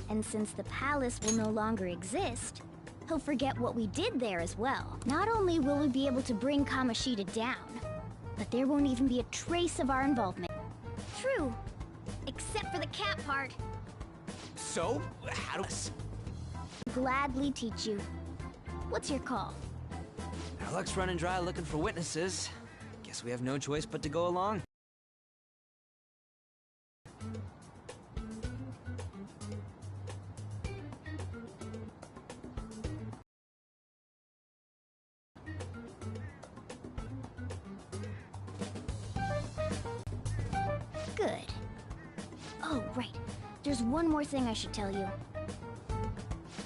And since the palace will no longer exist, he'll forget what we did there as well. Not only will we be able to bring Kamoshida down, but there won't even be a trace of our involvement. True. Except for the cat part. So, how do Gladly teach you. What's your call? Our luck's running dry looking for witnesses. Guess we have no choice but to go along. Good. Oh, right. There's one more thing I should tell you.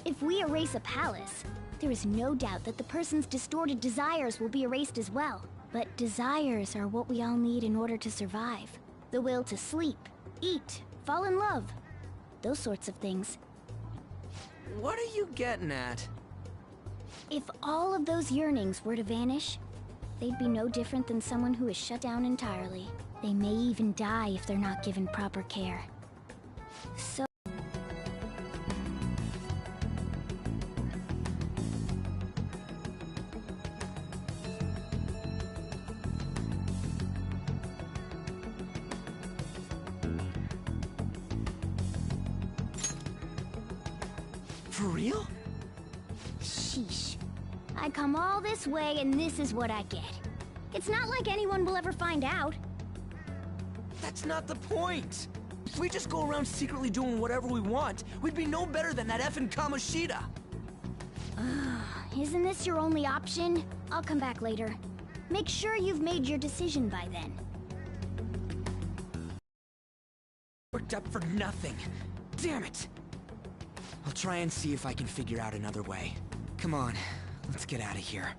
If we erase a palace, there is no doubt that the person's distorted desires will be erased as well. But desires are what we all need in order to survive. The will to sleep, eat, fall in love. Those sorts of things. What are you getting at? If all of those yearnings were to vanish, they'd be no different than someone who is shut down entirely. They may even die if they're not given proper care. So... For real? Sheesh. I come all this way and this is what I get. It's not like anyone will ever find out. That's not the point. If we just go around secretly doing whatever we want, we'd be no better than that effing Kamoshida. Isn't this your only option? I'll come back later. Make sure you've made your decision by then. Worked up for nothing. Damn it. I'll try and see if I can figure out another way. Come on, let's get out of here.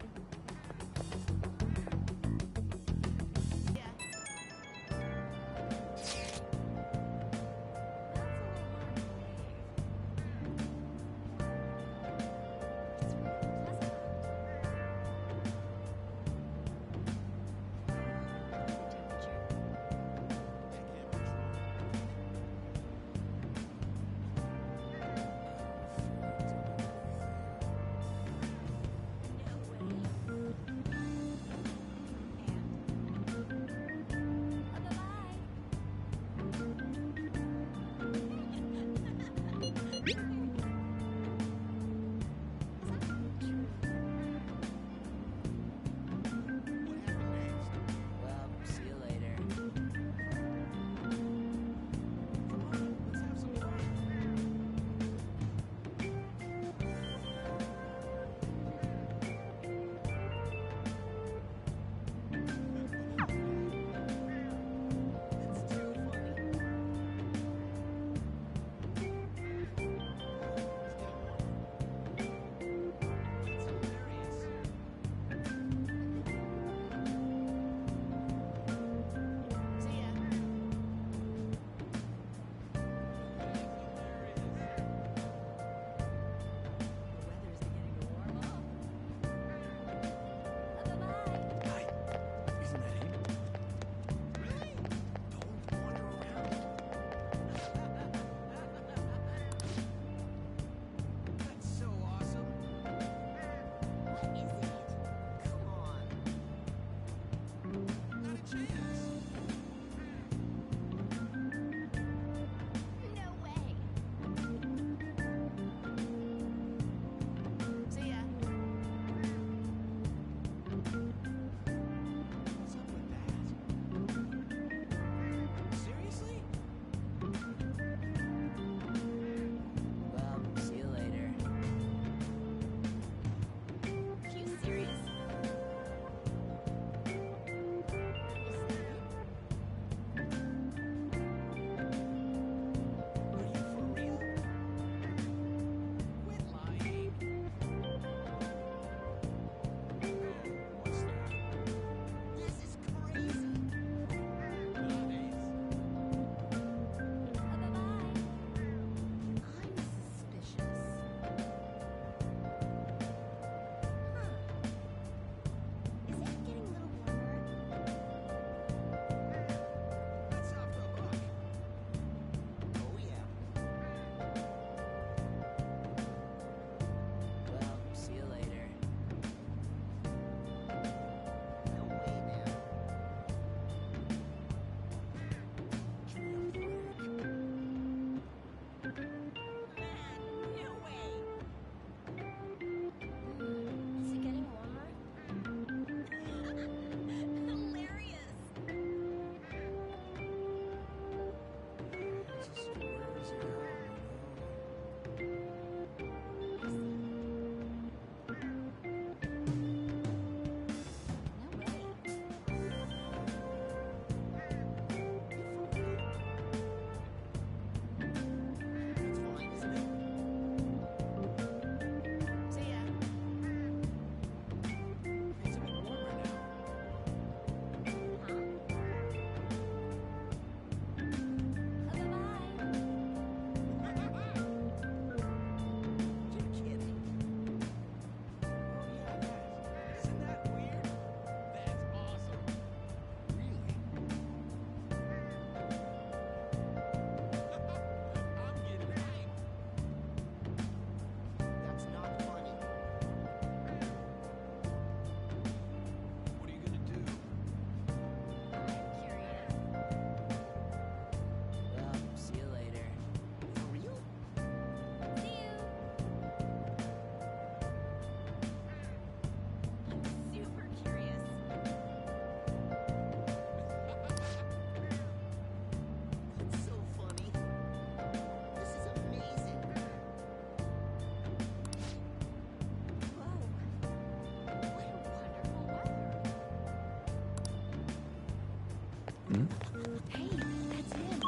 Hey, that's him.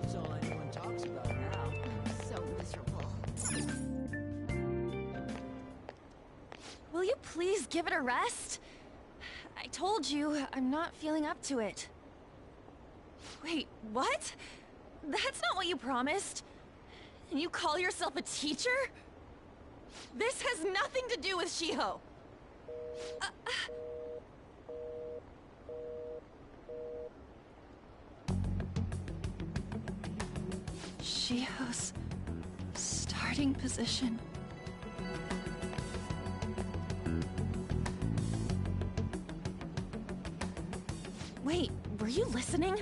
That's all anyone talks about now. So miserable. Will you please give it a rest? I told you, I'm not feeling up to it. Wait, what? That's not what you promised. And you call yourself a teacher? This has nothing to do with Shiho. Shiho's starting position. Wait, were you listening?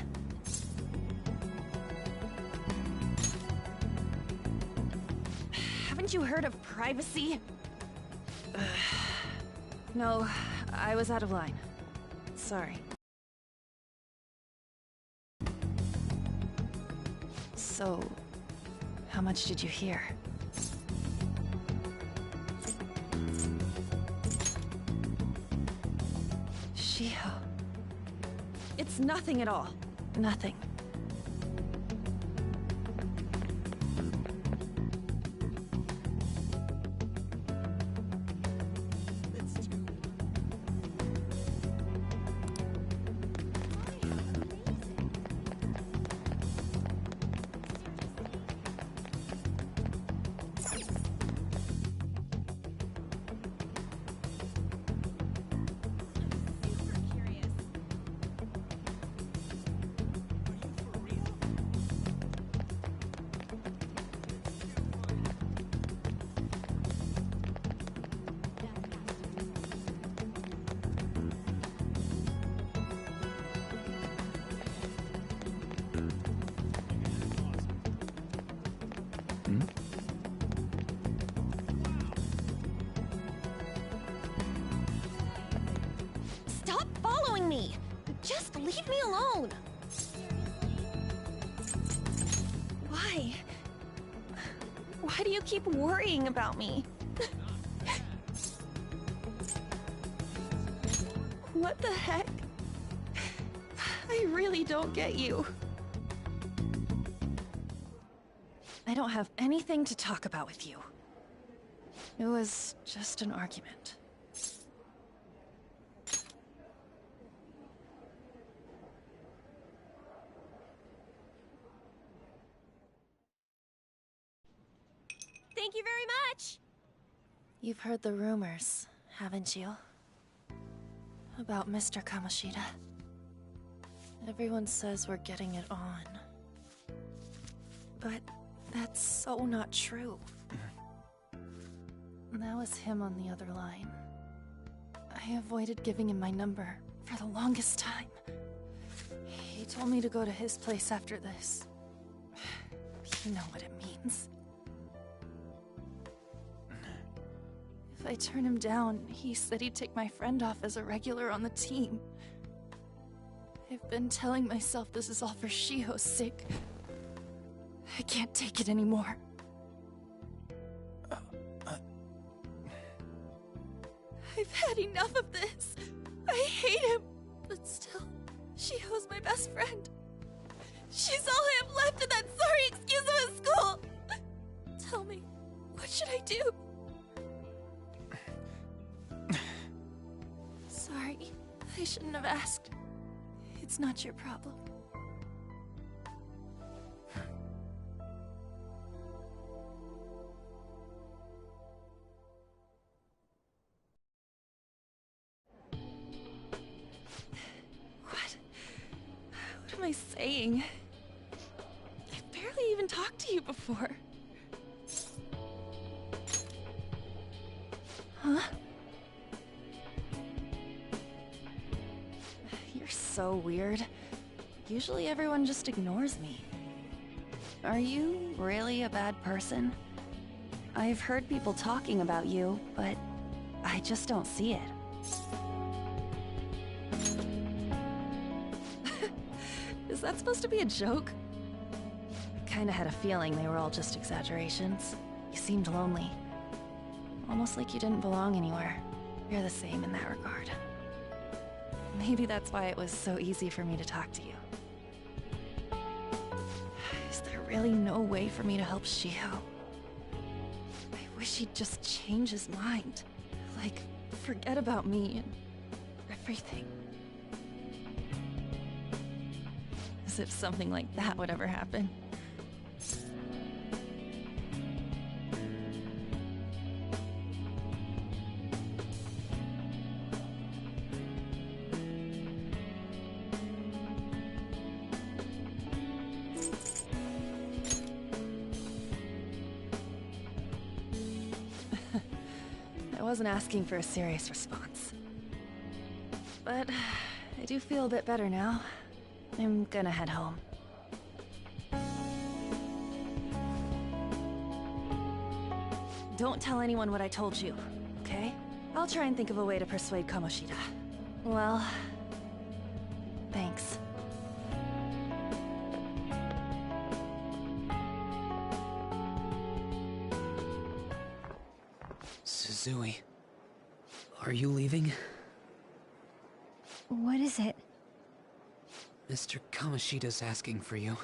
Haven't you heard of privacy? No, I was out of line. Sorry. So, how much did you hear? Shiho. It's nothing at all. Nothing. Stop following me! Just leave me alone! Why? Why do you keep worrying about me? What the heck? I really don't get you. I don't have anything to talk about with you. It was just an argument. Thank you very much! You've heard the rumors, haven't you? About Mr. Kamoshida. Everyone says we're getting it on. But that's so not true. That was him on the other line. I avoided giving him my number for the longest time. He told me to go to his place after this. You know what it means. If I turn him down, he said he'd take my friend off as a regular on the team. I've been telling myself this is all for Shiho's sake. I can't take it anymore. I've had enough of this. I hate him. But still, Shiho's my best friend. She's all I have left in that sorry excuse of a school. Tell me, what should I do? Sorry, I shouldn't have asked. It's not your problem. What am I saying? I've barely even talked to you before. Huh? You're so weird. Usually everyone just ignores me. Are you really a bad person? I've heard people talking about you, but I just don't see it. Is that supposed to be a joke? I kinda had a feeling they were all just exaggerations. You seemed lonely. Almost like you didn't belong anywhere. You're the same in that regard. Maybe that's why it was so easy for me to talk to you. Is there really no way for me to help Shiho? I wish he'd just change his mind. Like, forget about me and everything. As if something like that would ever happen. I wasn't asking for a serious response. But I do feel a bit better now. I'm gonna head home. Don't tell anyone what I told you, okay? I'll try and think of a way to persuade Kamoshida. Well, thanks. Suzui, are you leaving? What is it? Mr. Kamoshida's asking for you.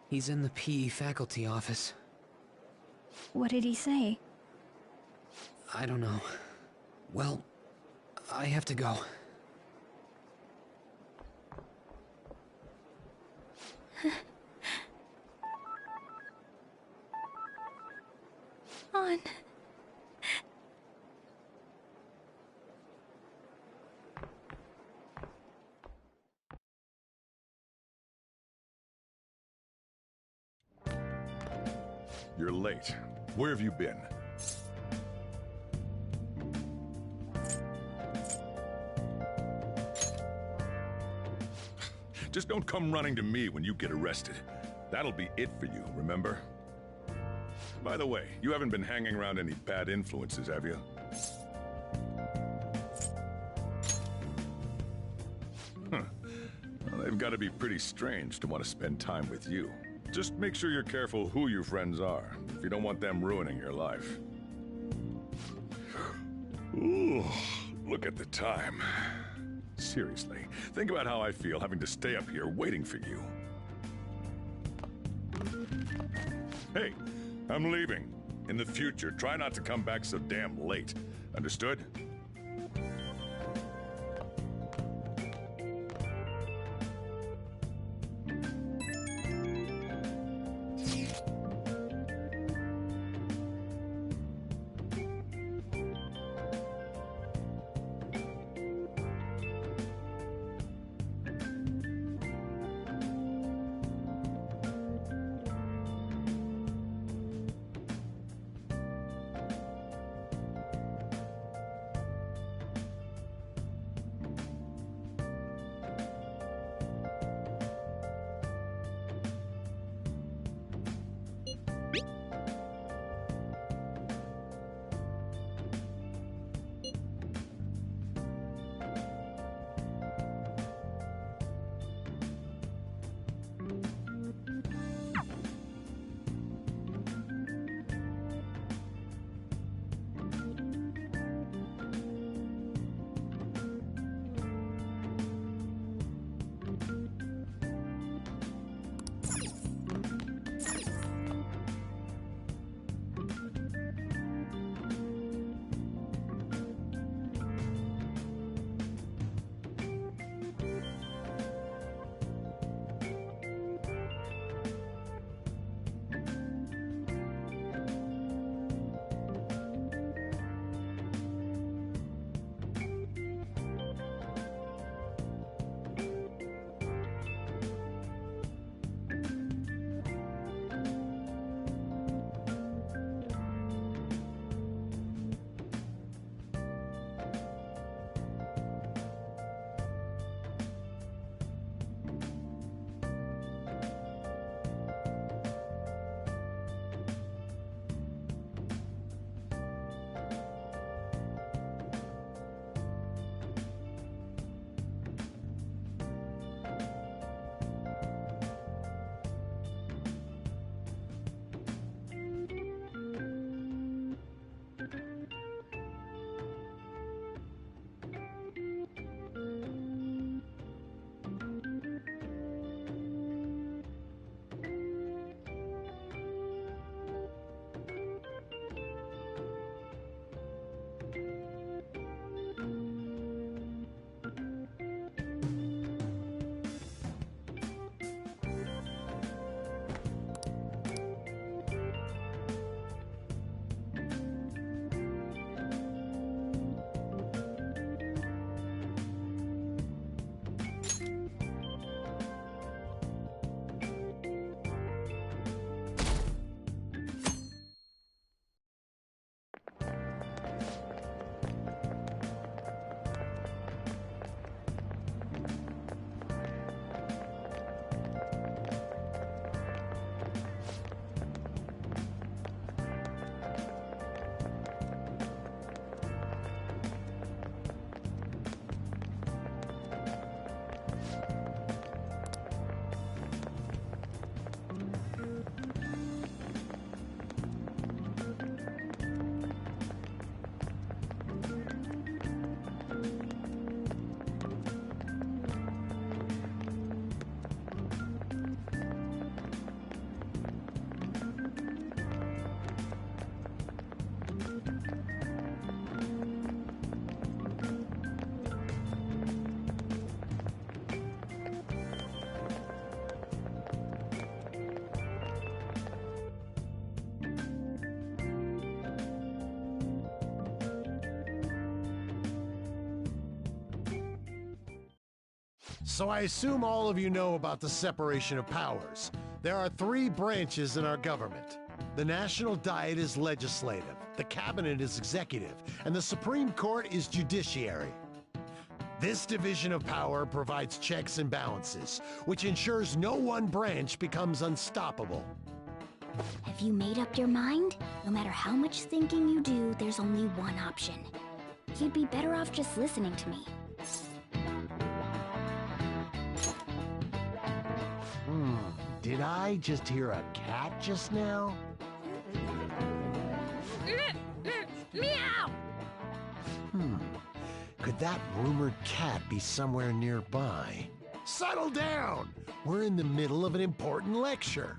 He's in the PE faculty office. What did he say? I don't know. Well, I have to go. On. You're late. Where have you been? Just don't come running to me when you get arrested. That'll be it for you, remember? By the way, you haven't been hanging around any bad influences, have you? Huh. Well, they've got to be pretty strange to want to spend time with you. Just make sure you're careful who your friends are, if you don't want them ruining your life. Ooh, look at the time. Seriously, think about how I feel having to stay up here waiting for you. Hey, I'm leaving. In the future, try not to come back so damn late. Understood? So I assume all of you know about the separation of powers. There are 3 branches in our government. The National Diet is legislative, the Cabinet is executive, and the Supreme Court is judiciary. This division of power provides checks and balances, which ensures no one branch becomes unstoppable. Have you made up your mind? No matter how much thinking you do, there's only one option. You'd be better off just listening to me. Did I just hear a cat just now? Meow! Could that rumored cat be somewhere nearby? Settle down! We're in the middle of an important lecture.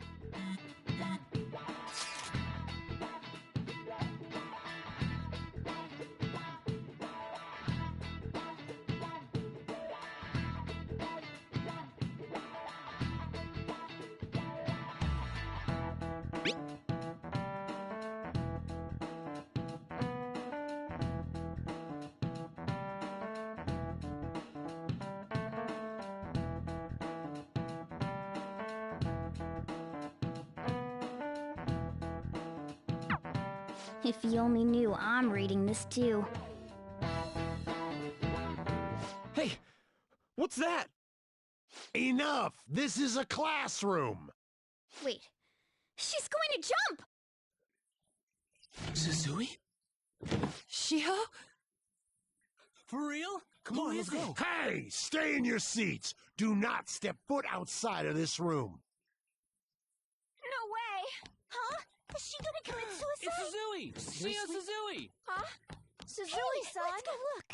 If you only knew I'm reading this too. Hey, what's that? Enough! This is a classroom! Wait, she's going to jump! Suzui? Shiho? For real? Come on, let's go. Hey! Stay in your seats! Do not step foot outside of this room! No way! Huh? Is she gonna commit suicide? It's Suzui! Shio Suzui! Huh? Suzui-san? Let's go look.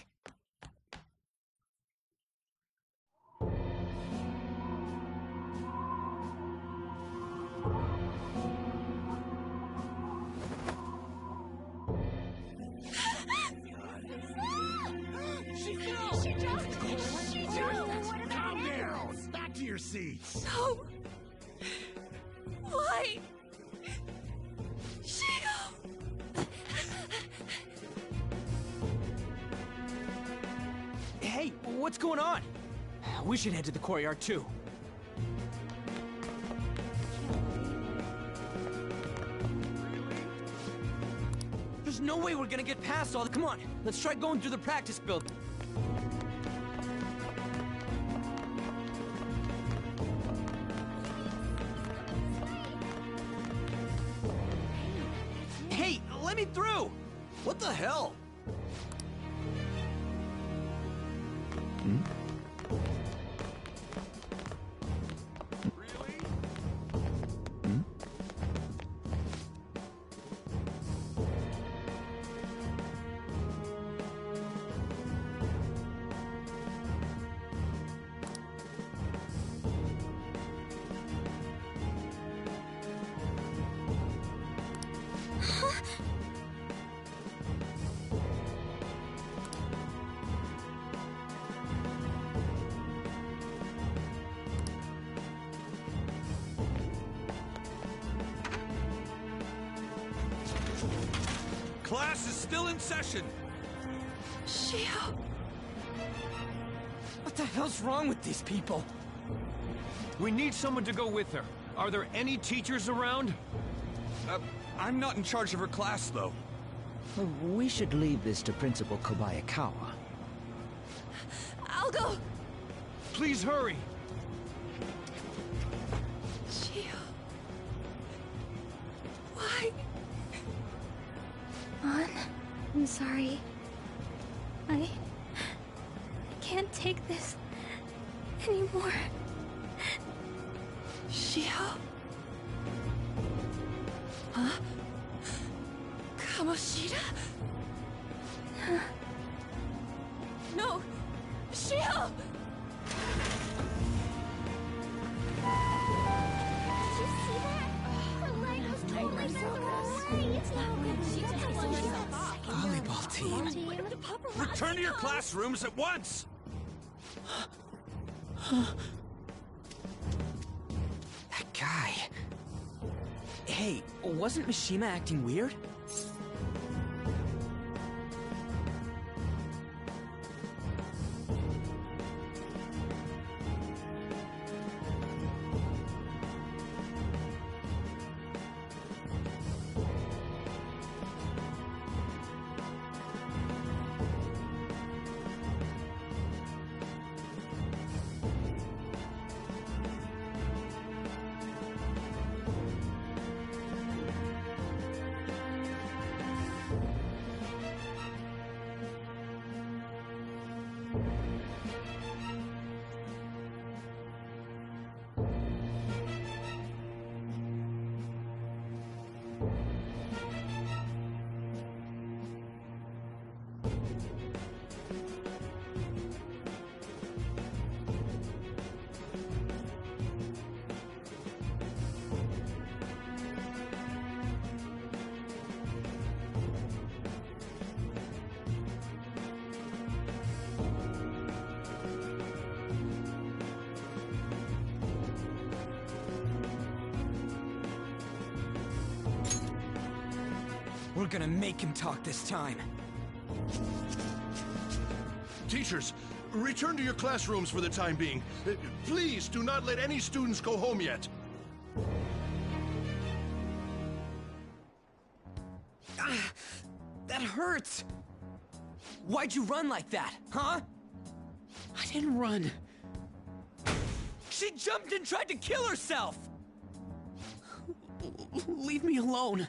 She jumped! Calm down! Back to your seats! No! Why? Shiho! Hey, what's going on? We should head to the courtyard too. There's no way we're gonna get past all the... Come on, let's try going through the practice building. Hey, let me through! What the hell? Class is still in session! Shiho! What the hell's wrong with these people? We need someone to go with her. Are there any teachers around? I'm not in charge of her class, though. We should leave this to Principal Kobayakawa. I'll go! Please hurry! Shiho... Why? Ann, I'm sorry. I can't take this anymore. Shiho? Huh? Kamoshida? No! Shiho! Did you see that? Her leg was totally away. It's not good. Volleyball team. Return to your classrooms at once! That guy. Hey, wasn't Mishima acting weird? We're gonna make him talk this time. Teachers, return to your classrooms for the time being. Please do not let any students go home yet. That hurts! Why'd you run like that, huh? I didn't run. She jumped and tried to kill herself! Leave me alone.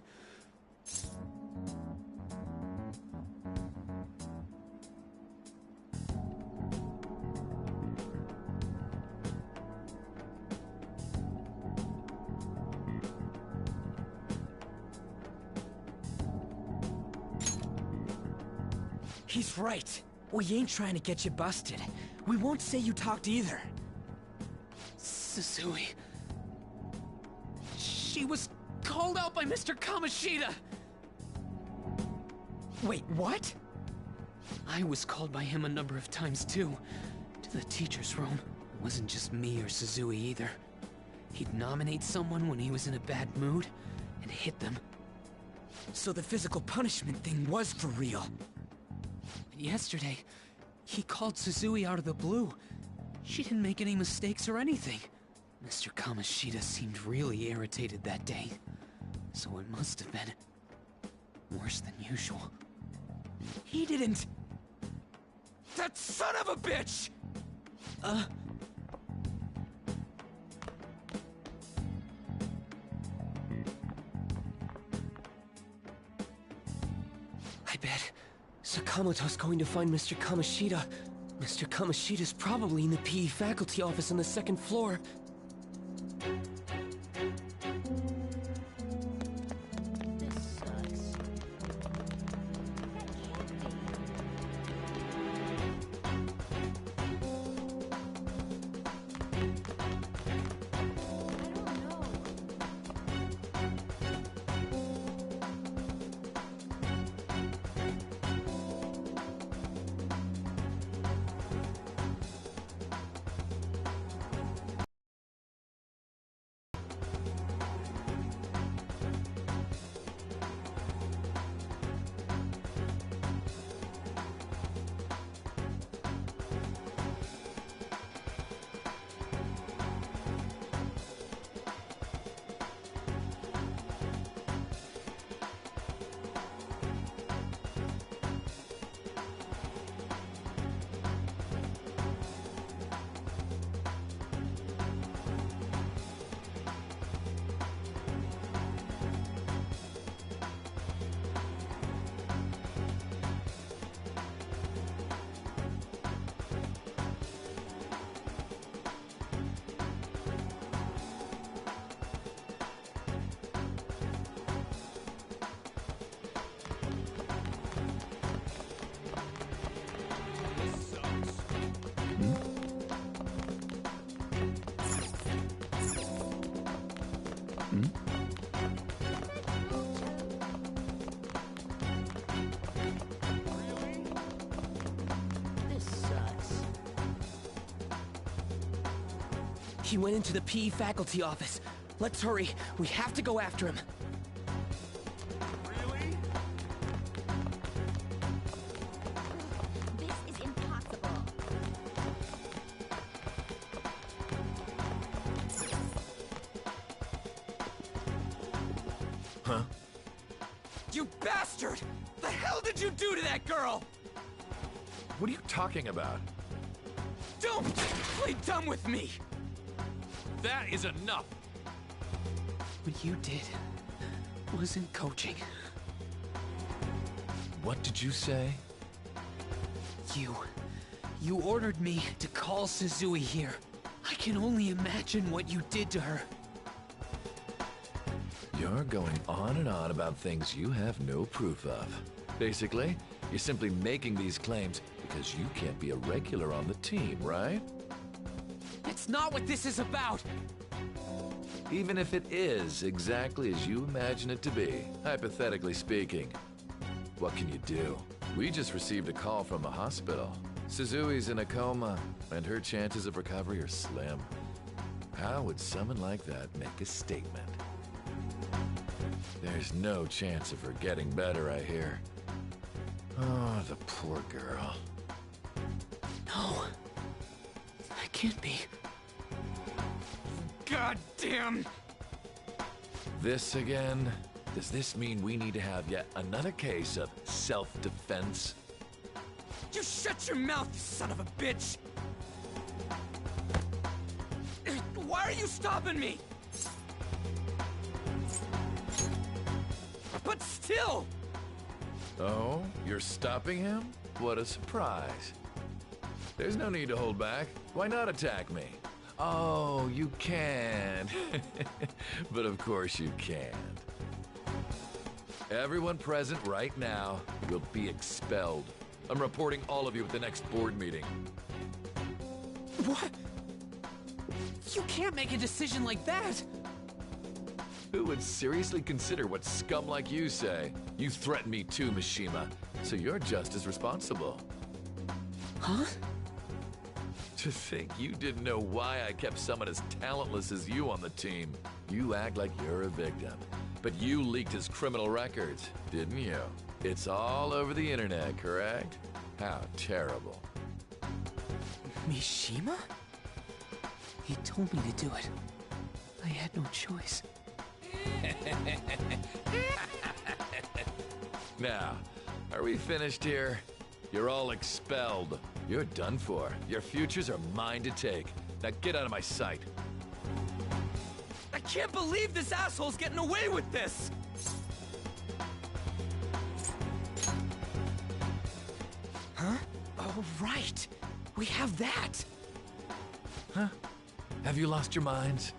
He's right. We ain't trying to get you busted. We won't say you talked either. Suzui. She was called out by Mr. Kamoshida! Wait, what? I was called by him a number of times too. To the teacher's room. It wasn't just me or Suzui either. He'd nominate someone when he was in a bad mood, and hit them. So the physical punishment thing was for real. And yesterday, he called Suzui out of the blue. She didn't make any mistakes or anything. Mr. Kamoshida seemed really irritated that day. So it must have been worse than usual. He didn't... That son of a bitch! I bet Sakamoto's going to find Mr. Kamoshida. Mr. Kamoshida's probably in the PE faculty office on the second floor. He went into the PE faculty office. Let's hurry. We have to go after him. Really? This is impossible. Huh? You bastard! The hell did you do to that girl? What are you talking about? Don't play dumb with me! That is enough! What you did wasn't coaching. What did you say? You ordered me to call Suzui here. I can only imagine what you did to her. You're going on and on about things you have no proof of. Basically, you're simply making these claims because you can't be a regular on the team, right? That's not what this is about! Even if it is exactly as you imagine it to be, hypothetically speaking. What can you do? We just received a call from the hospital. Suzui's in a coma, and her chances of recovery are slim. How would someone like that make a statement? There's no chance of her getting better, I hear. Oh, the poor girl. No. That can't be. God damn! This again? Does this mean we need to have yet another case of self-defense? You shut your mouth, you son of a bitch! Why are you stopping me? But still! Oh, you're stopping him? What a surprise. There's no need to hold back. Why not attack me? Oh, you can. But of course you can't. Everyone present right now will be expelled. I'm reporting all of you at the next board meeting. What? You can't make a decision like that! Who would seriously consider what scum like you say? You threatened me too, Mishima, so you're just as responsible. Huh? To think you didn't know why I kept someone as talentless as you on the team. You act like you're a victim, but you leaked his criminal records, didn't you? It's all over the internet, correct? How terrible. Mishima? He told me to do it. I had no choice. Now, are we finished here? You're all expelled. You're done for. Your futures are mine to take. Now get out of my sight. I can't believe this asshole's getting away with this! Huh? Oh, right. We have that. Huh? Have you lost your minds?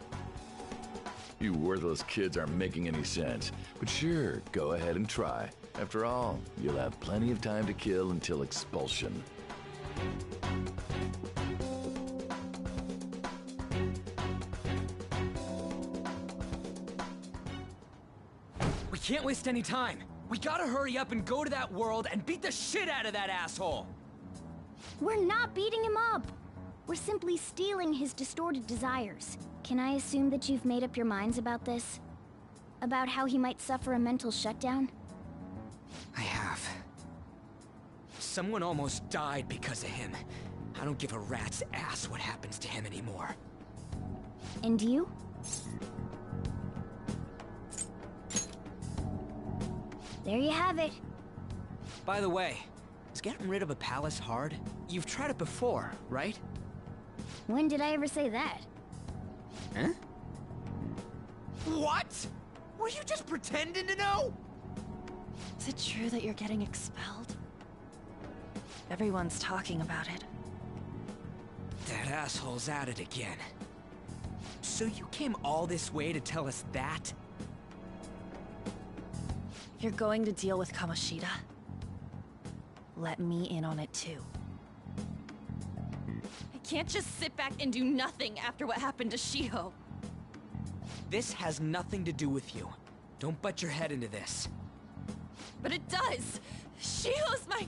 You worthless kids aren't making any sense. But sure, go ahead and try. After all, you'll have plenty of time to kill until expulsion. We can't waste any time. We gotta hurry up and go to that world and beat the shit out of that asshole! We're not beating him up! We're simply stealing his distorted desires. Can I assume that you've made up your minds about this? About how he might suffer a mental shutdown? I have. Someone almost died because of him. I don't give a rat's ass what happens to him anymore. And you? There you have it. By the way, is getting rid of a palace hard? You've tried it before, right? When did I ever say that? Huh? What? Were you just pretending to know? Is it true that you're getting expelled? Everyone's talking about it. That asshole's at it again. So you came all this way to tell us that? If you're going to deal with Kamoshida, let me in on it too. I can't just sit back and do nothing after what happened to Shiho. This has nothing to do with you. Don't butt your head into this. But it does! Shiho's my...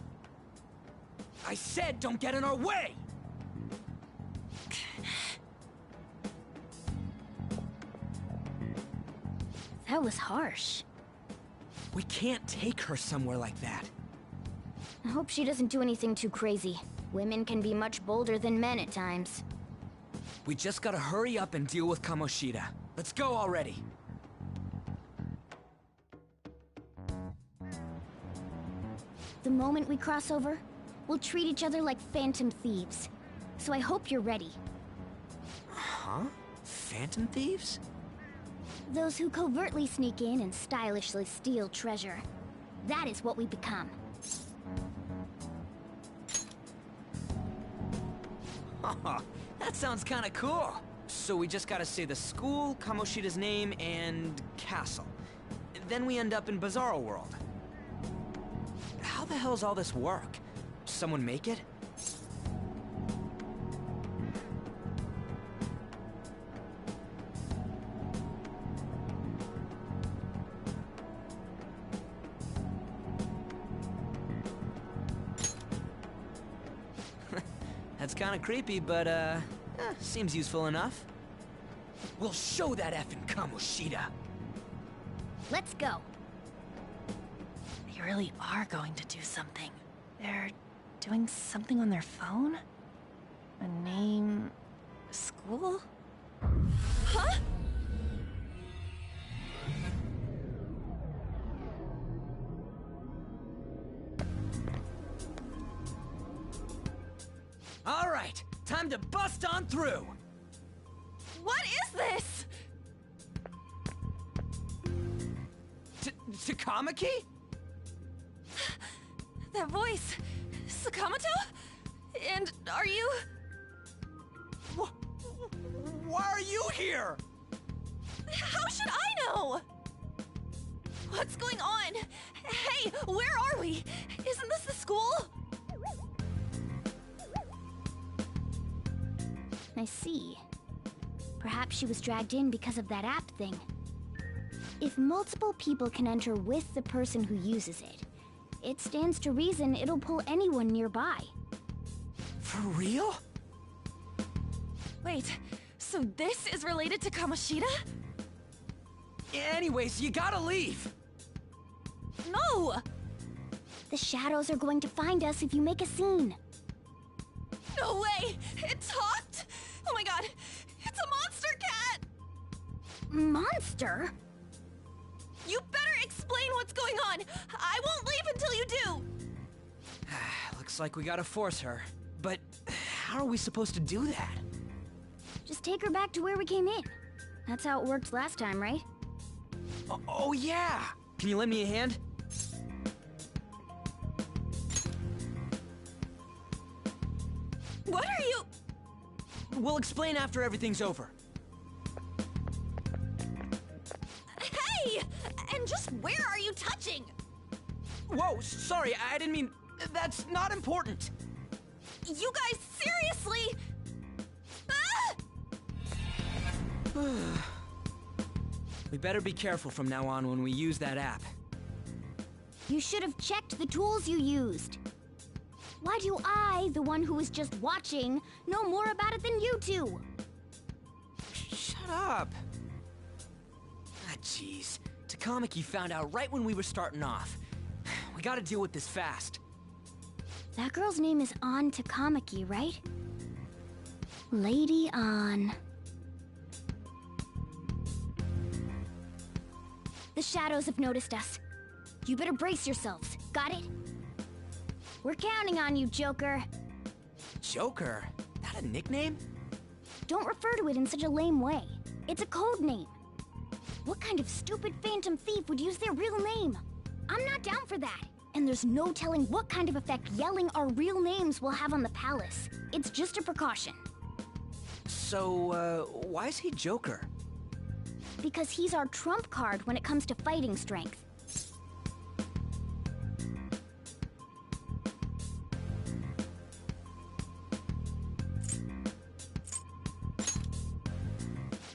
I said don't get in our way! That was harsh. We can't take her somewhere like that. I hope she doesn't do anything too crazy. Women can be much bolder than men at times. We just gotta hurry up and deal with Kamoshida. Let's go already. The moment we cross over, we'll treat each other like phantom thieves. So I hope you're ready. Huh? Phantom thieves? Those who covertly sneak in and stylishly steal treasure. That is what we become. That sounds kinda cool. So we just gotta say the school, Kamoshida's name, and castle. Then we end up in Bizarro World. How the hell's all this work? Someone make it? That's kinda creepy, but, seems useful enough. We'll show that effing Kamoshida! Let's go. really are going to do something. They're doing something on their phone? A name... school? Huh? All right, time to bust on through. What is this? Takamaki? That voice... Sakamoto? And are you... Why are you here? How should I know? What's going on? Hey, where are we? Isn't this the school? I see. Perhaps she was dragged in because of that app thing. If multiple people can enter with the person who uses it, it stands to reason it'll pull anyone nearby. For real? Wait, so this is related to Kamoshida? Anyways, you gotta leave. No! The shadows are going to find us if you make a scene. No way! It talked? Oh my god! It's a monster cat! Monster? You better explain what's going on! I won't leave until you do! Looks like we gotta force her. But how are we supposed to do that? Just take her back to where we came in. That's how it worked last time, right? Oh yeah! Can you lend me a hand? What are you... We'll explain after everything's over. Hey! And just where are you touching? Whoa, sorry, I didn't mean... That's not important. You guys, seriously? Ah! We better be careful from now on when we use that app. You should have checked the tools you used. Why do I, the one who was just watching, know more about it than you two? Shut up. Ah, jeez. Takamaki found out right when we were starting off. We gotta deal with this fast. That girl's name is An Takamaki, right? Lady An. The shadows have noticed us. You better brace yourselves. Got it? We're counting on you, Joker. Joker? That a nickname? Don't refer to it in such a lame way. It's a code name. What kind of stupid phantom thief would use their real name? I'm not down for that. And there's no telling what kind of effect yelling our real names will have on the palace. It's just a precaution. So, why is he Joker? Because he's our trump card when it comes to fighting strength.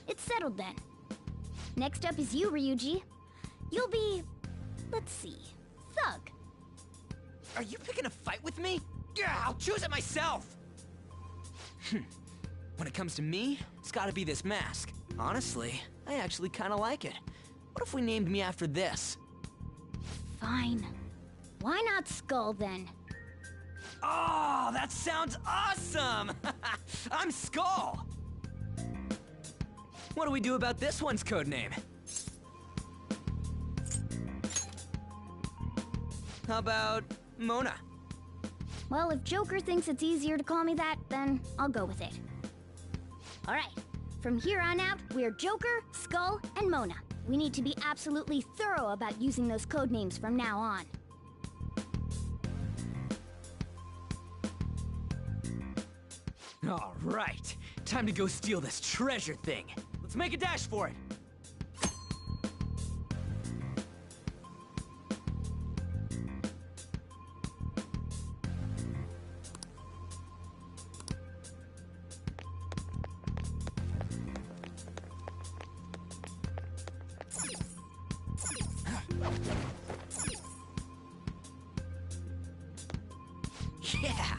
It's settled then. Next up is you, Ryuji. You'll be... let's see... Thug. Are you picking a fight with me? Yeah, I'll choose it myself! When it comes to me, it's gotta be this mask. Honestly, I actually kinda like it. What if we named me after this? Fine. Why not Skull, then? Oh, that sounds awesome! I'm Skull! What do we do about this one's codename? How about Mona? Well, if Joker thinks it's easier to call me that, then I'll go with it. Alright, from here on out, we're Joker, Skull, and Mona. We need to be absolutely thorough about using those code names from now on. Alright, time to go steal this treasure thing. Let's make a dash for it. Yeah!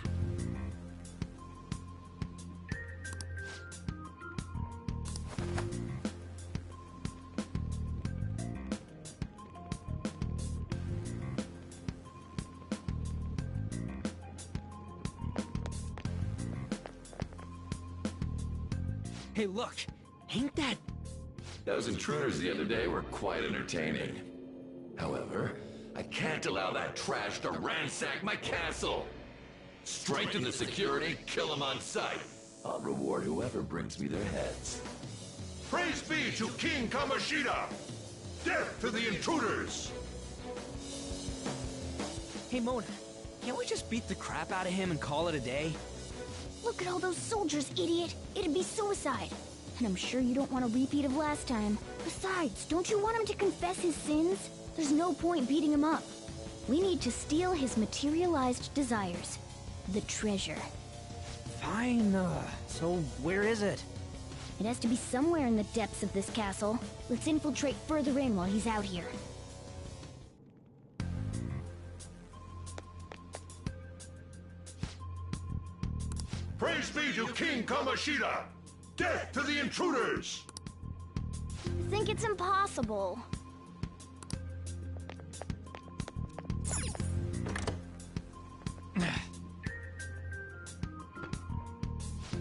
Hey, look! Ain't that... Those intruders the other day were quite entertaining. However, I can't allow that trash to ransack my castle! Strengthen the security, kill them on sight. I'll reward whoever brings me their heads. Praise be to King Kamoshida! Death to the intruders! Hey, Mona, can't we just beat the crap out of him and call it a day? Look at all those soldiers, idiot. It'd be suicide. And I'm sure you don't want a repeat of last time. Besides, don't you want him to confess his sins? There's no point beating him up. We need to steal his materialized desires. The treasure. Fine, so where is it? It has to be somewhere in the depths of this castle. Let's infiltrate further in while he's out here. Praise be to King Kamoshida! Death to the intruders! I think it's impossible.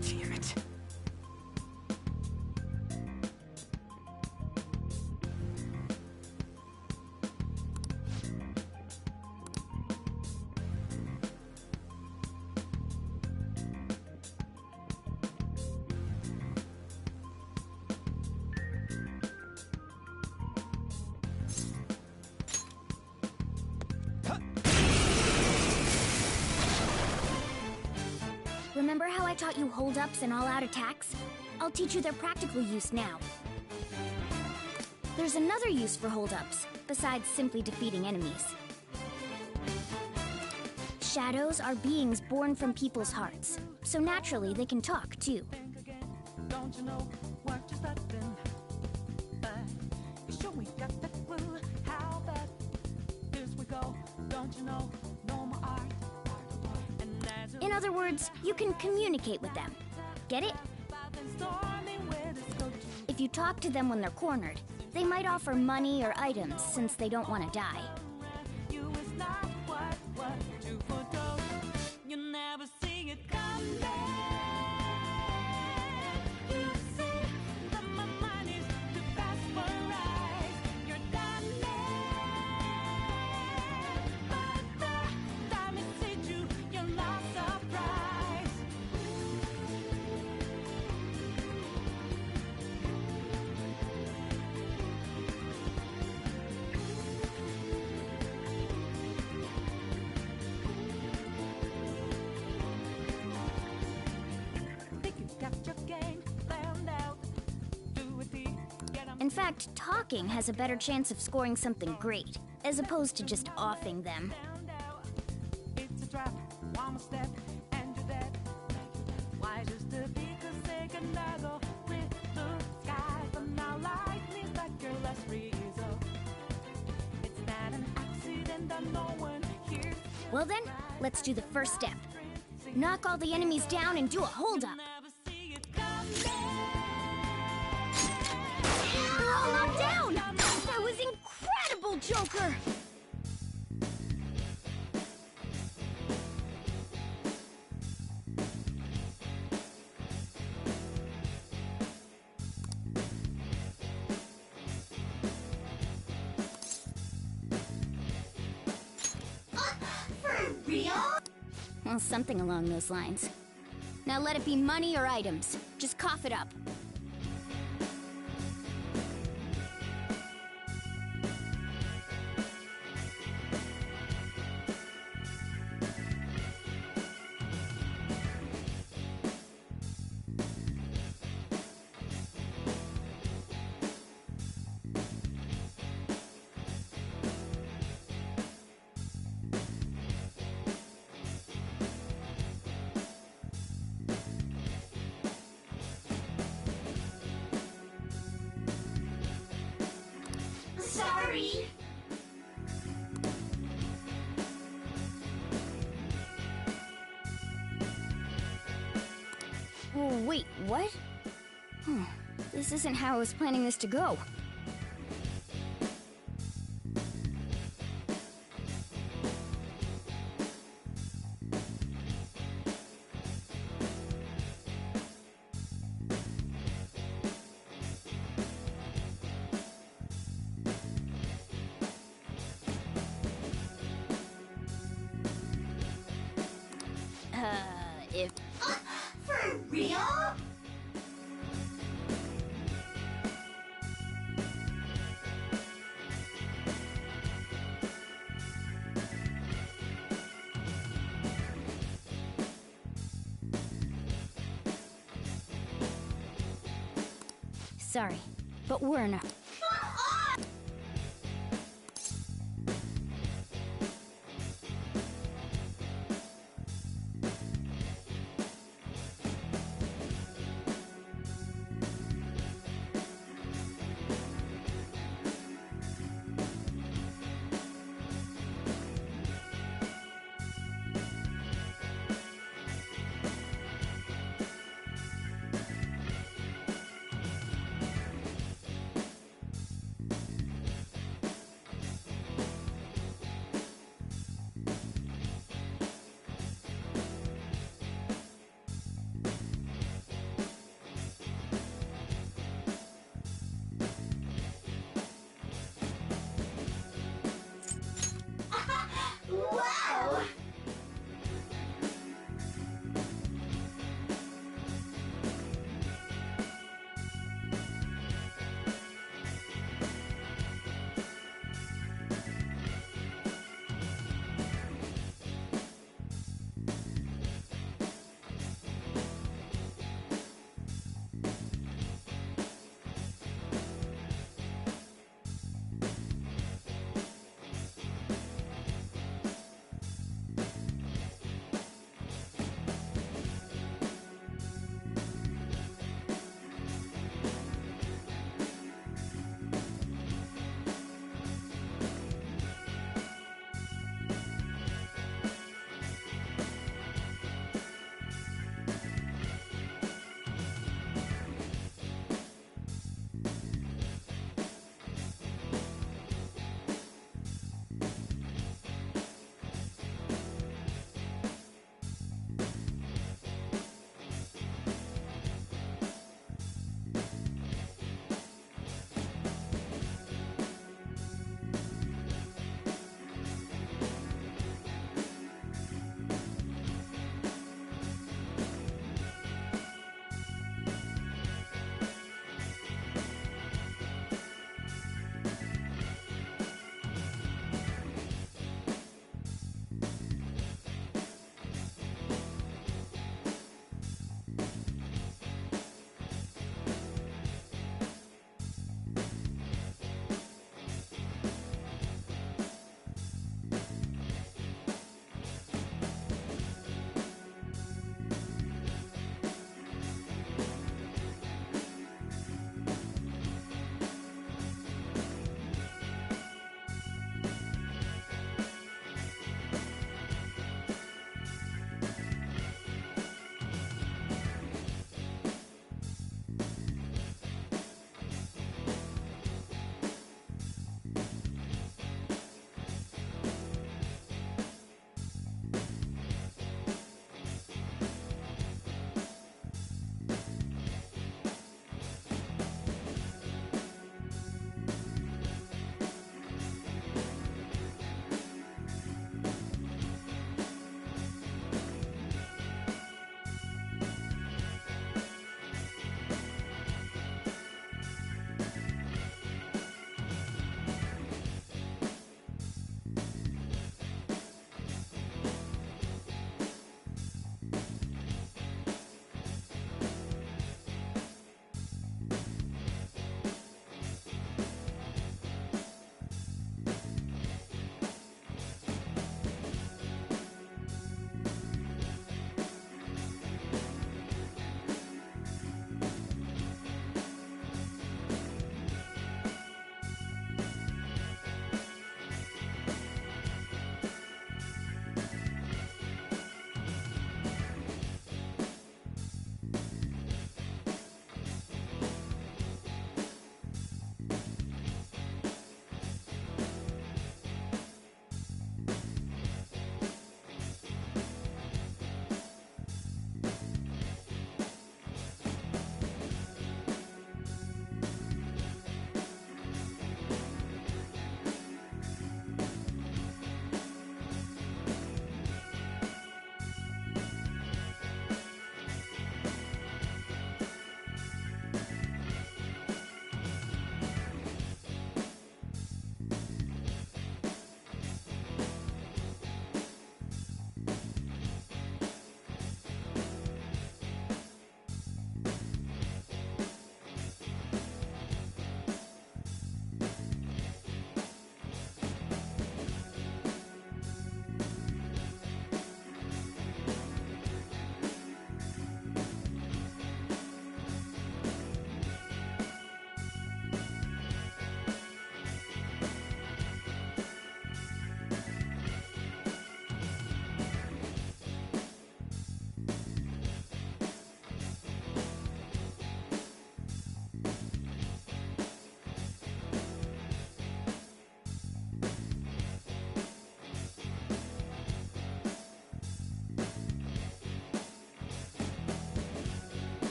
Damn it. Remember how I taught you hold-ups and all-out attacks? I'll teach you their practical use now. There's another use for hold-ups, besides simply defeating enemies. Shadows are beings born from people's hearts, so naturally they can talk, too. Don't you know what you're starting? You sure we got that clue? How bad this we go? Don't you know? No more art. In other words, you can communicate with them. Get it? If you talk to them when they're cornered, they might offer money or items since they don't want to die. In fact, talking has a better chance of scoring something great, as opposed to just offing them. It's a trap, one more step, and you're dead. Why just to be go with the sky, but now lightning like your last resort. It's not an accident that no one hears. Well then, let's do the first step. Knock all the enemies down and do a hold-up. They're all knocked down! That was incredible, Joker! For real? Well, something along those lines. Now let it be money or items. Just cough it up. Sorry. Oh, wait, what? This isn't how I was planning this to go. If... For real? Sorry, but we're not.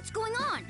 What's going on?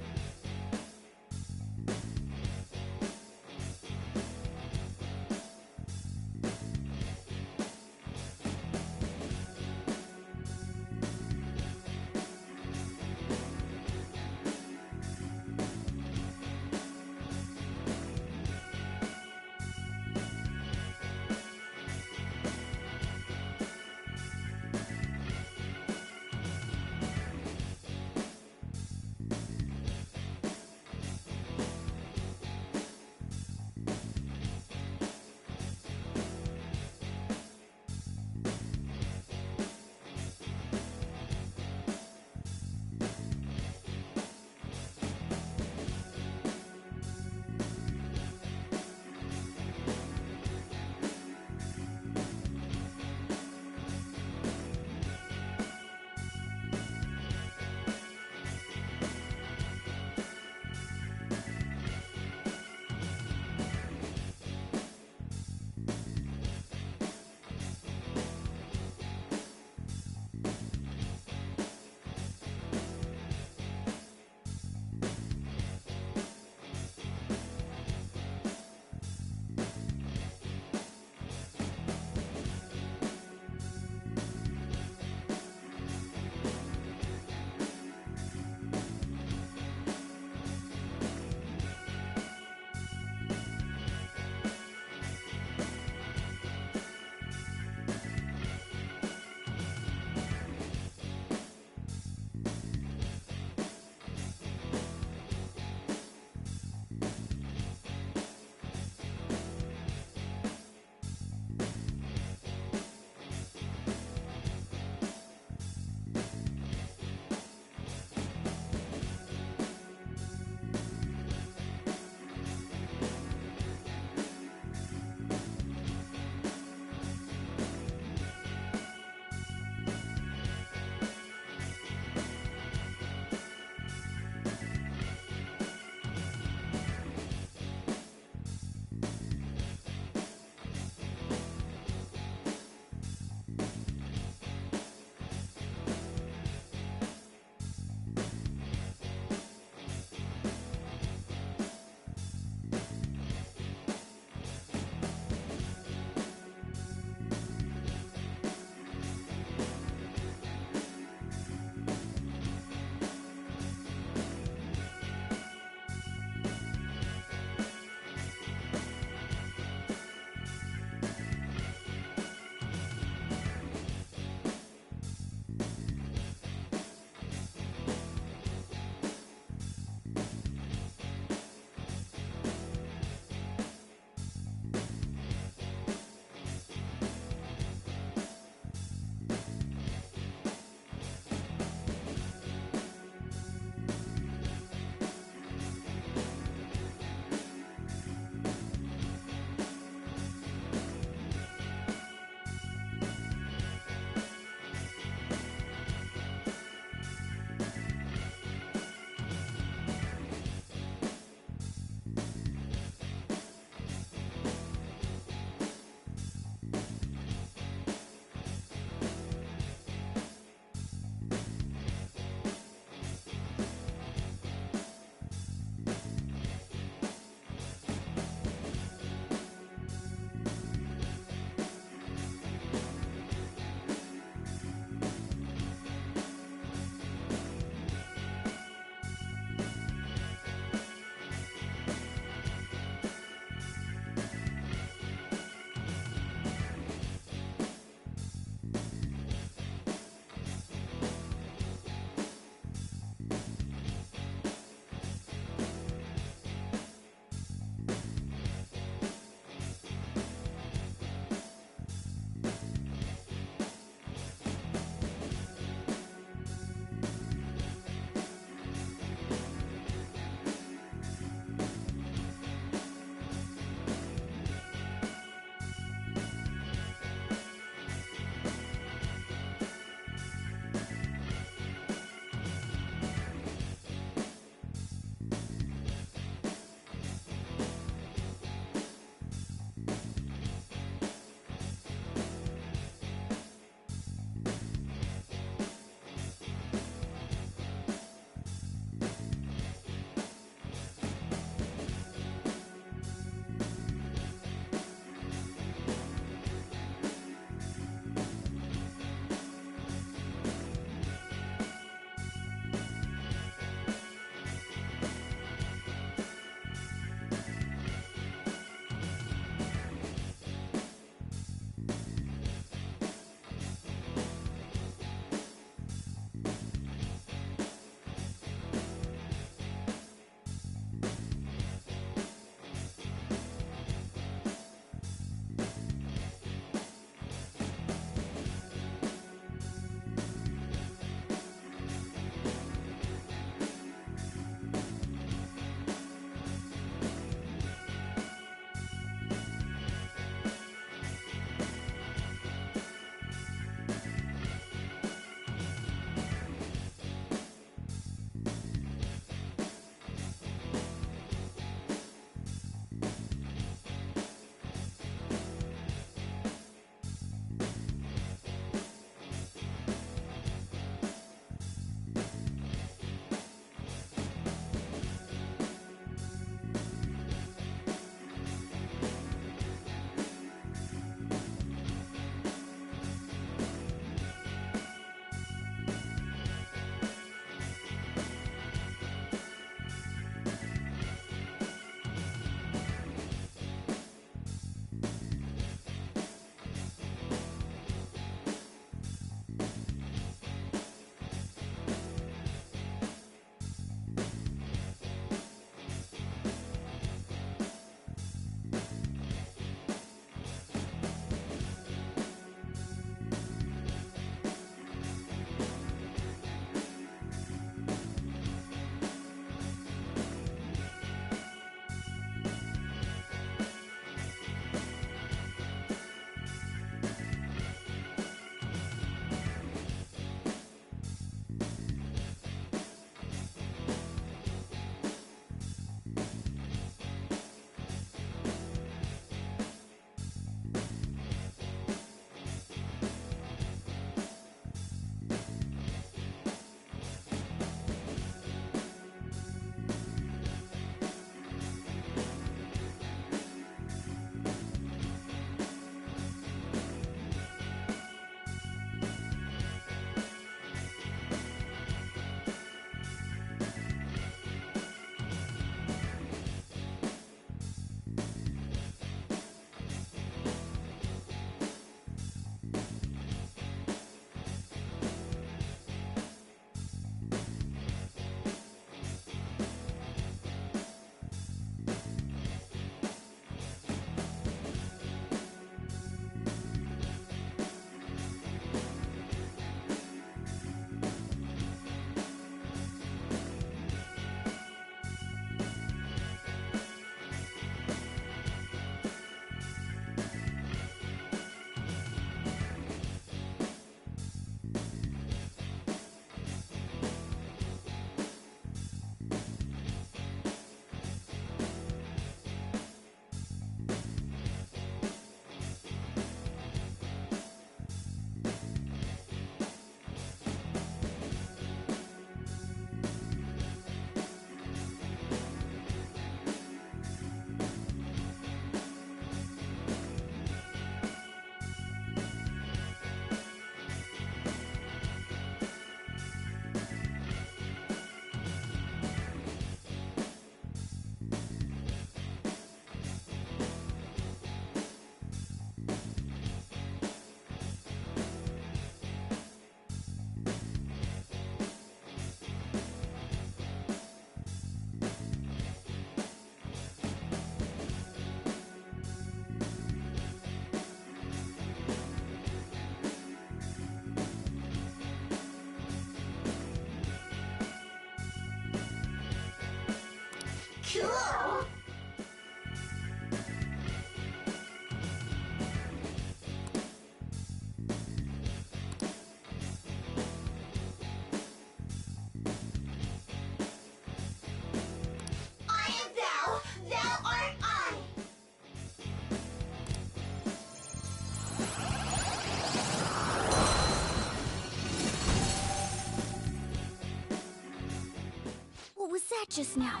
that just now?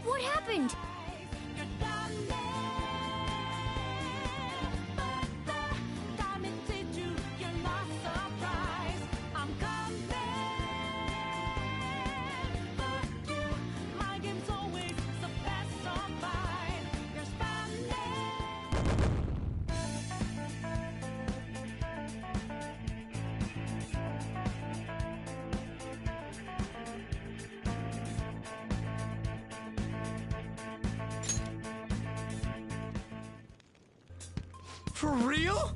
What happened? For real?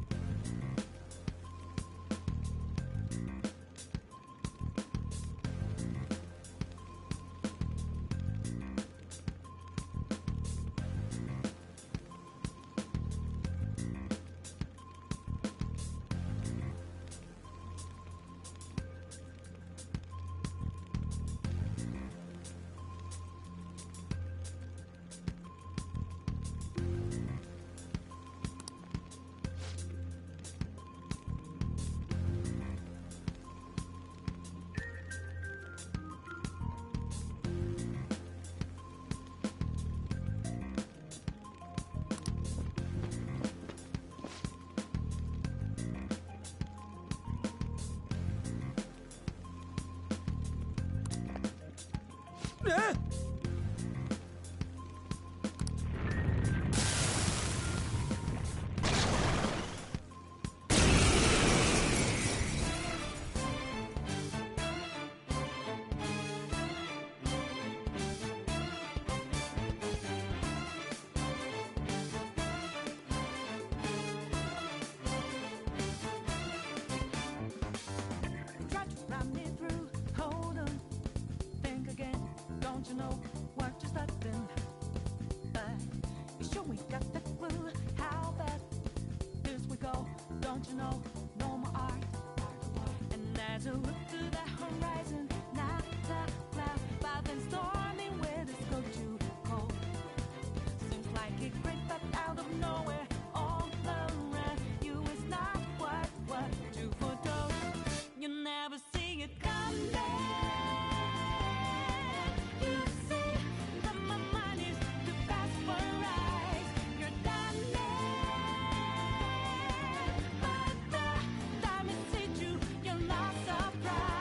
Try to run me through. Hold on, think again. Don't you know what just happened? But you sure we got the clue? How bad this we go? Don't you know? No more art. And as you look to the horizon, not a cloud, but then stormy weather's go too cold. Seems like it crept up out of nowhere. All around you is not what you foretold. You never see it coming. You see that my mind is too fast for eyes. You're done there. But the time it hit you, you're not surprised.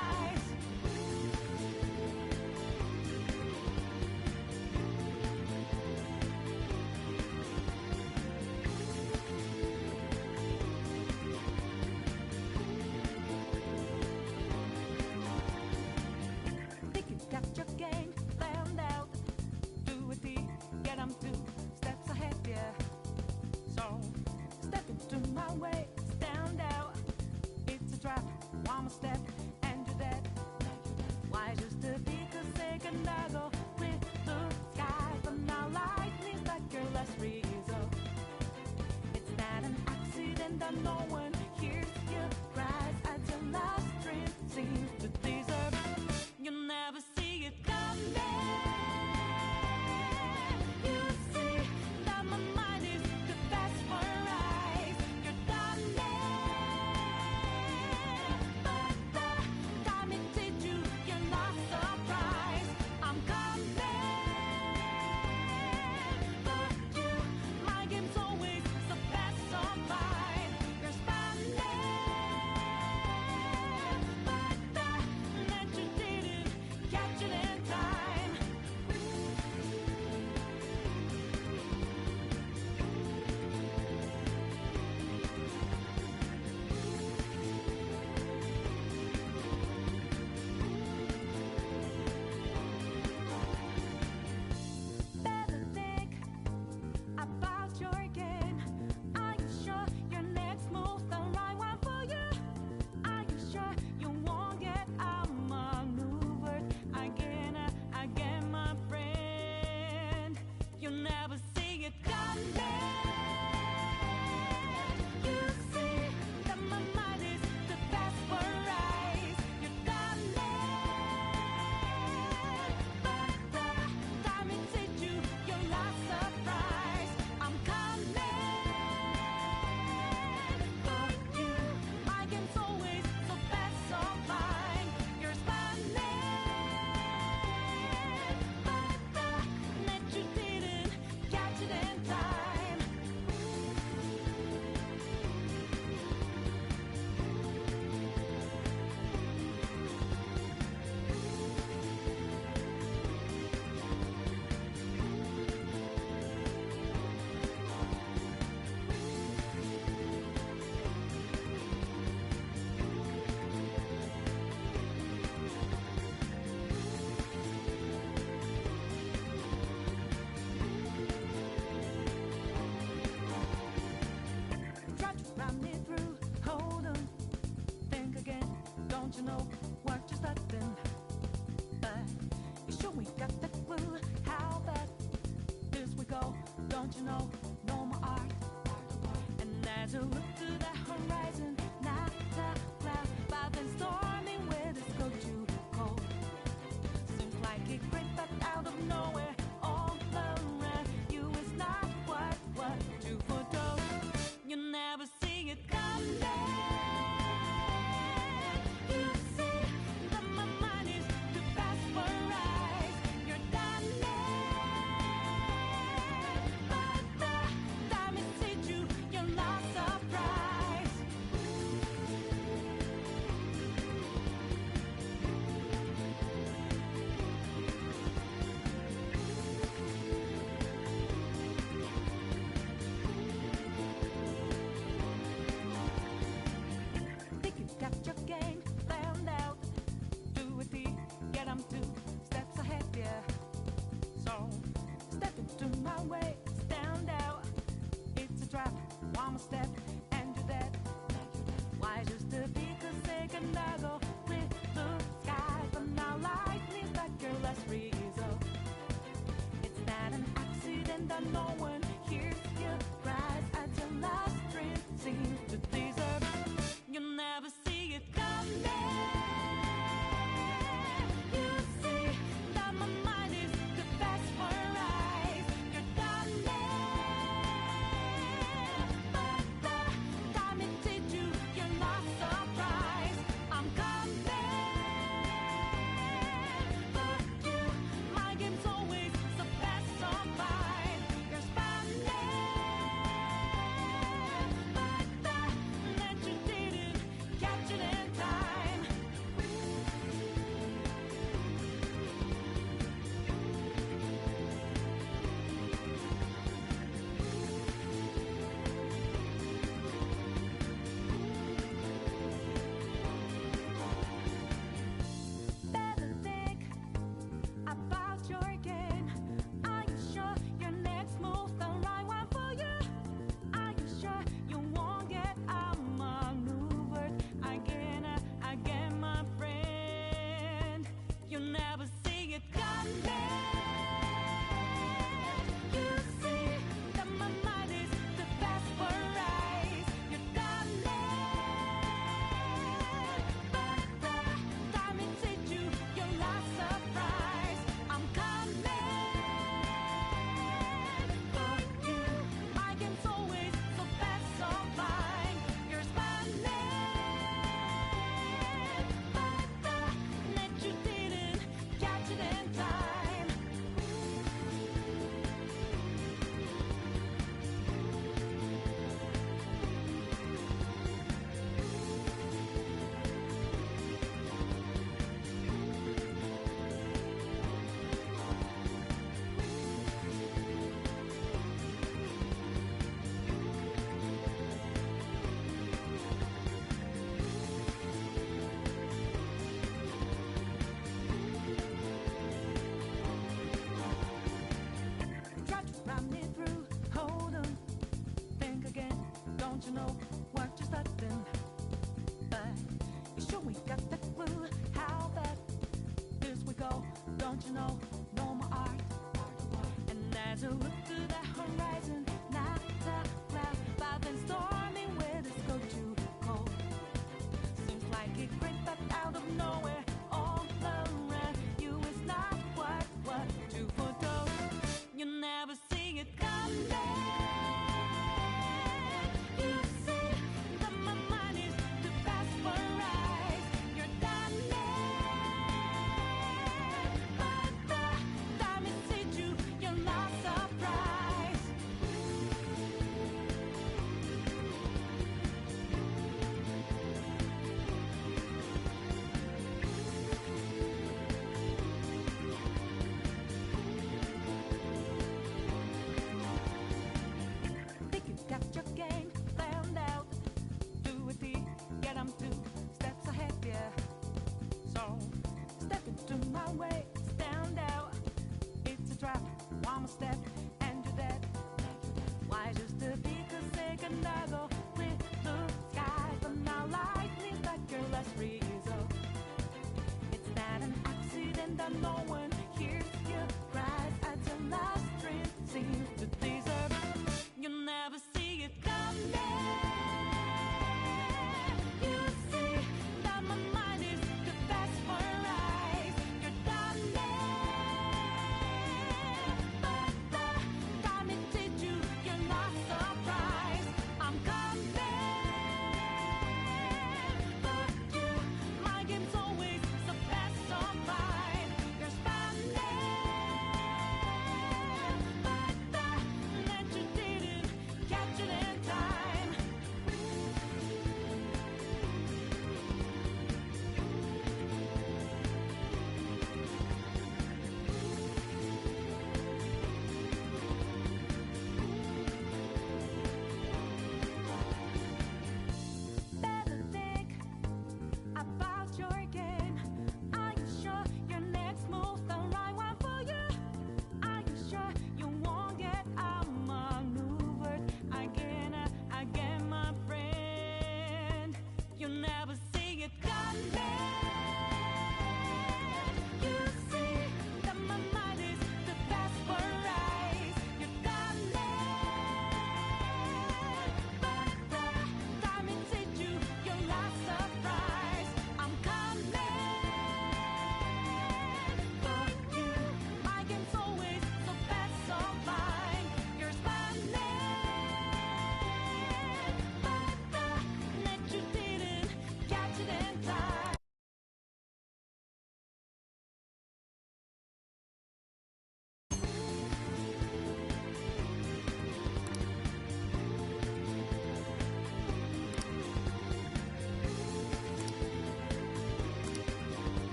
you know, no more art. And as you look to the horizon, not a cloud, but then storming with it's cold too cold. Seems like it crept up out of nowhere, all around you is not what you foretold. You never see it coming. You see that my mind is too fast for eyes. You're done but the time it hit you, you're not surprised. Think you got your game found out. Do it deep, get 'em 2 steps ahead, yeah. So step into my way, stand out. It's a trap, one more step, and you're dead. Why just to be a second ago with blue skies, but now lightning like your last result. It's not an accident that no one hears your cries as your last dream seems to deserve. You never see it coming. You see that my mind is too fast for eyes. You're done but the time it hit you, you're not surprised. I'm coming for you. My game's always so fast, so fine. You're spanning, but the net you didn't catch it in time. Better think about your game. Are you sure your next move's the right one for you? Are you sure you won't get outmaneuvered again, my friend? You never see it coming. You see that my mind is too fast for eyes. You're done but the time it hit you, you're not surprised. I'm coming for you. My game's always so fast, so fine. You're spanning, but the net you didn't catch it in time. Try to run me through, hold on, think again. Don't you know what you're starting? But you sure we got the clue how bad this we go? Don't you know no more art? And as you look to the horizon, not a cloud, but then storming with it's cold too cold. Seems like it crept up out of nowhere, all around you is not what you foretold. You never see it coming. You see that my mind is too fast for eyes. You're done but the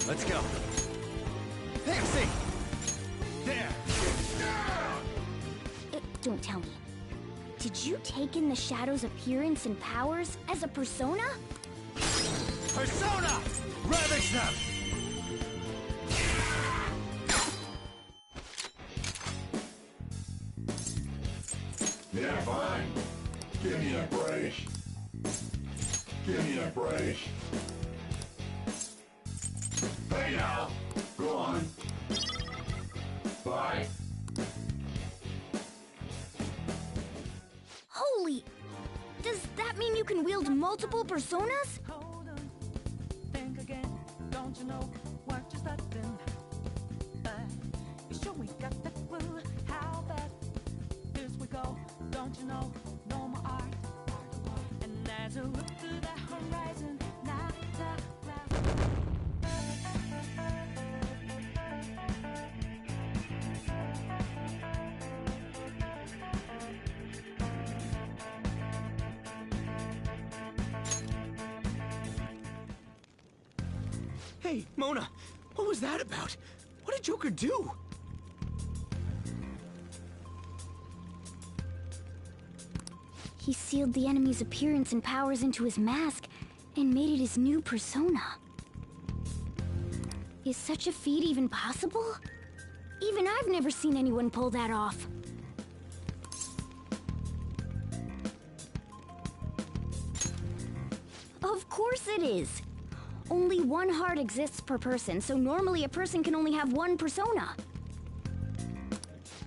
Let's go. Pixie! There! Don't tell me. Did you take in the Shadow's appearance and powers as a persona? Persona! Ravage them! Yeah, fine. Give me a break. Give me a break. Hey now! Go on. Bye. Holy! Does that mean you can wield multiple personas? Hold on, think again. Don't you know what you're starting? You sure we got the clue? How bad this we go? Don't you know? No more art. And as you look to the horizon, not the clouds. Hey, Mona, what was that about? What did Joker do? He sealed the enemy's appearance and powers into his mask and made it his new persona. Is such a feat even possible? Even I've never seen anyone pull that off. Of course it is. Only one heart exists per person, so normally a person can only have one persona.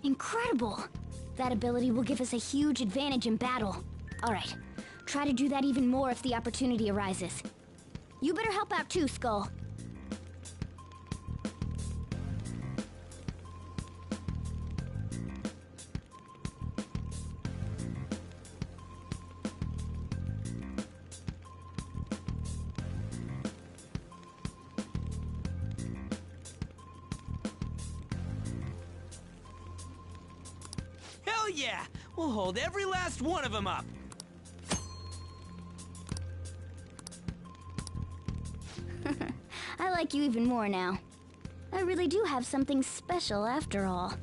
Incredible! That ability will give us a huge advantage in battle. Alright, try to do that even more if the opportunity arises. You better help out too, Skull. Hell yeah! We'll hold every last one of them up! I like you even more now. I really do have something special after all.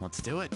Let's do it.